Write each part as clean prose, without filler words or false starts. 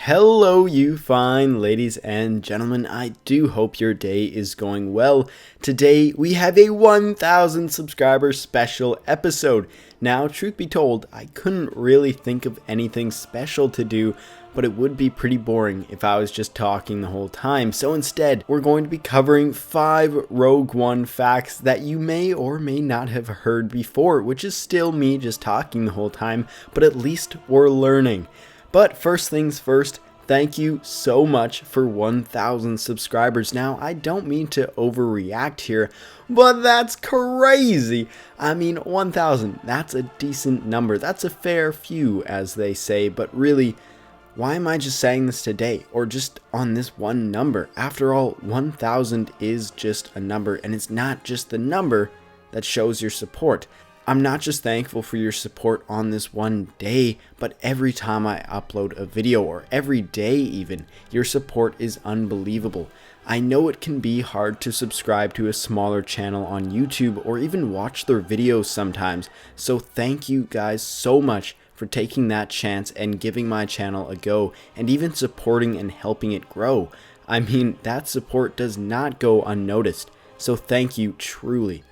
Hello, you fine ladies and gentlemen. I do hope your day is going well. Today we have a 1,000 subscriber special episode. Now, truth be told, I couldn't really think of anything special to do, but it would be pretty boring if I was just talking the whole time. So instead, we're going to be covering 5 Rogue One facts that you may or may not have heard before, which is still me just talking the whole time, but at least we're learning. But first things first, thank you so much for 1,000 subscribers. Now, I don't mean to overreact here, but that's crazy. I mean, 1,000, that's a decent number. That's a fair few, as they say, but really, why am I just saying this today, or just on this one number? After all, 1,000 is just a number, and it's not just the number that shows your support. I'm not just thankful for your support on this one day, but every time I upload a video, or every day even. Your support is unbelievable. I know it can be hard to subscribe to a smaller channel on YouTube, or even watch their videos sometimes, so thank you guys so much for taking that chance and giving my channel a go, and even supporting and helping it grow. I mean, that support does not go unnoticed, so thank you truly.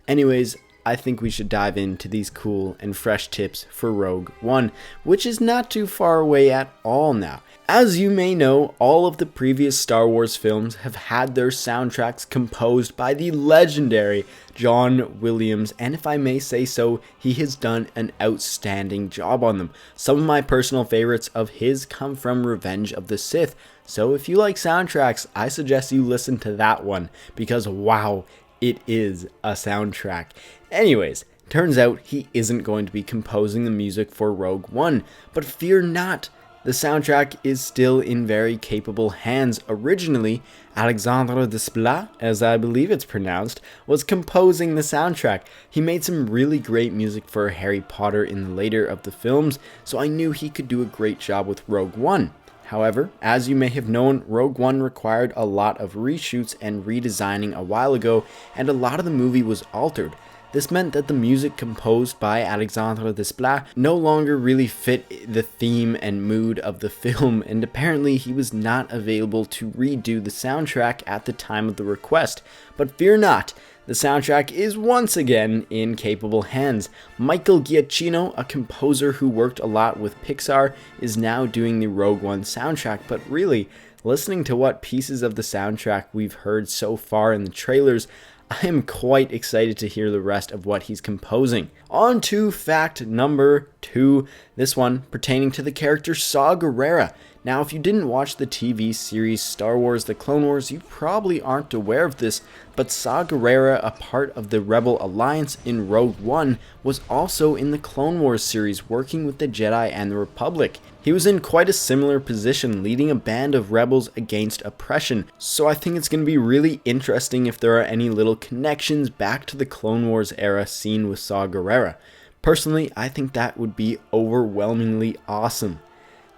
Anyways, I think we should dive into these cool and fresh tips for Rogue One, which is not too far away at all now. As you may know, all of the previous Star Wars films have had their soundtracks composed by the legendary John Williams, and if I may say so, he has done an outstanding job on them. Some of my personal favorites of his come from Revenge of the Sith, so if you like soundtracks, I suggest you listen to that one, because wow, it is a soundtrack. Anyways, turns out he isn't going to be composing the music for Rogue One, but fear not, the soundtrack is still in very capable hands. Originally, Alexandre Desplat, as I believe it's pronounced, was composing the soundtrack. He made some really great music for Harry Potter in the later of the films, so I knew he could do a great job with Rogue One. However, as you may have known, Rogue One required a lot of reshoots and redesigning a while ago, and a lot of the movie was altered. This meant that the music composed by Alexandre Desplat no longer really fit the theme and mood of the film, and apparently he was not available to redo the soundtrack at the time of the request. But fear not, the soundtrack is once again in capable hands. Michael Giacchino, a composer who worked a lot with Pixar, is now doing the Rogue One soundtrack, but really, listening to what pieces of the soundtrack we've heard so far in the trailers, I am quite excited to hear the rest of what he's composing. On to fact number 2, this one pertaining to the character Saw Gerrera. Now, if you didn't watch the TV series Star Wars: The Clone Wars, you probably aren't aware of this, but Saw Gerrera, a part of the Rebel Alliance in Rogue One, was also in the Clone Wars series working with the Jedi and the Republic. He was in quite a similar position, leading a band of rebels against oppression, so I think it's going to be really interesting if there are any little connections back to the Clone Wars era seen with Saw Gerrera. Personally, I think that would be overwhelmingly awesome.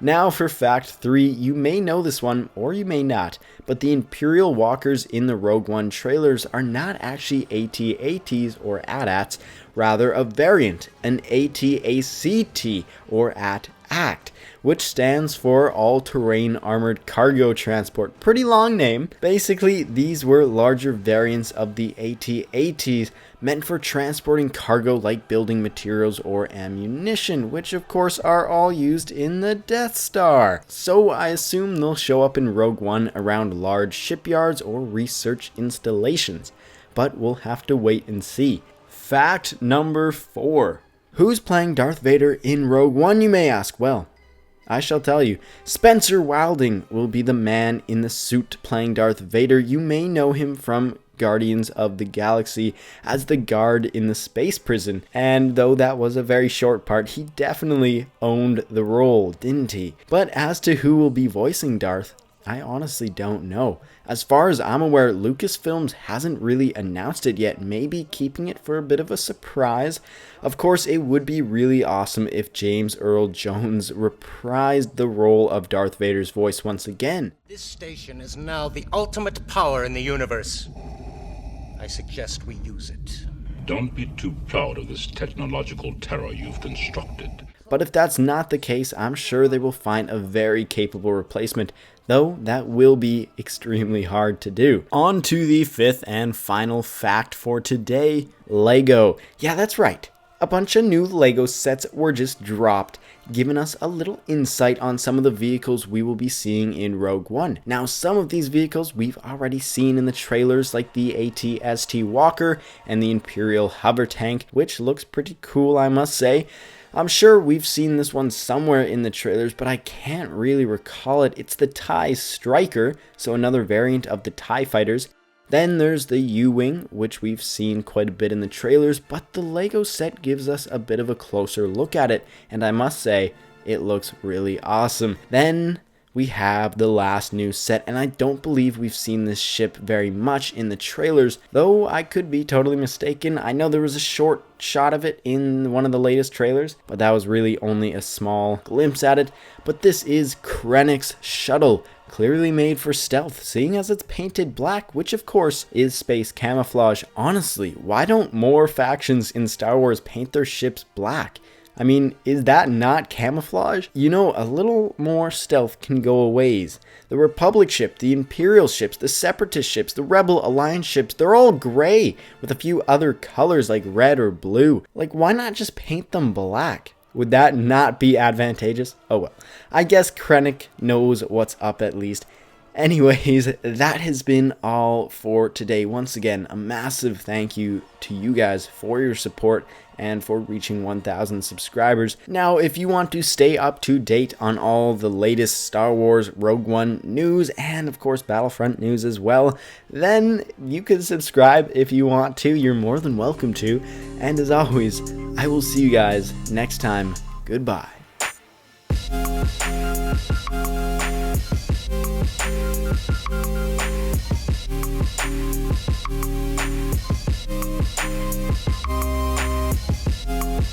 Now for fact 3, you may know this one or you may not, but the Imperial Walkers in the Rogue One trailers are not actually AT-ATs or AT-ATs, rather a variant, an AT-ACT or AT-ACT, which stands for All-Terrain Armored Cargo Transport. Pretty long name. Basically, these were larger variants of the AT-ATs meant for transporting cargo like building materials or ammunition, which of course are all used in the Death Star. So I assume they'll show up in Rogue One around large shipyards or research installations, but we'll have to wait and see. Fact number 4. Who's playing Darth Vader in Rogue One, you may ask? Well, I shall tell you. Spencer Wilding will be the man in the suit playing Darth Vader. You may know him from Guardians of the Galaxy as the guard in the space prison, and though that was a very short part, he definitely owned the role, didn't he? But as to who will be voicing Darth, I honestly don't know. As far as I'm aware, Lucasfilms hasn't really announced it yet, maybe keeping it for a bit of a surprise. Of course, it would be really awesome if James Earl Jones reprised the role of Darth Vader's voice once again. This station is now the ultimate power in the universe. I suggest we use it. Don't be too proud of this technological terror you've constructed. But if that's not the case, I'm sure they will find a very capable replacement, though that will be extremely hard to do. On to the fifth and final fact for today, Lego. Yeah, that's right. A bunch of new Lego sets were just dropped, giving us a little insight on some of the vehicles we will be seeing in Rogue One. Now, some of these vehicles we've already seen in the trailers, like the AT-ST Walker and the Imperial Hover Tank, which looks pretty cool, I must say. I'm sure we've seen this one somewhere in the trailers, but I can't really recall it. It's the TIE Striker, so another variant of the TIE Fighters. Then there's the U-Wing, which we've seen quite a bit in the trailers, but the Lego set gives us a bit of a closer look at it, and I must say, it looks really awesome. Then we have the last new set, and I don't believe we've seen this ship very much in the trailers, though I could be totally mistaken. I know there was a short shot of it in one of the latest trailers, but that was really only a small glimpse at it. But this is Krennic's shuttle, clearly made for stealth, seeing as it's painted black, which of course is space camouflage. Honestly, why don't more factions in Star Wars paint their ships black? I mean, is that not camouflage? You know, a little more stealth can go a ways. The Republic ship, the Imperial ships, the Separatist ships, the Rebel Alliance ships, they're all gray with a few other colors like red or blue. Like, why not just paint them black? Would that not be advantageous? Oh well, I guess Krennic knows what's up at least. Anyways, that has been all for today. Once again, a massive thank you to you guys for your support and for reaching 1,000 subscribers. Now, if you want to stay up to date on all the latest Star Wars Rogue One news and of course Battlefront news as well, then you can subscribe if you want to. You're more than welcome to. And as always, I will see you guys next time. Goodbye.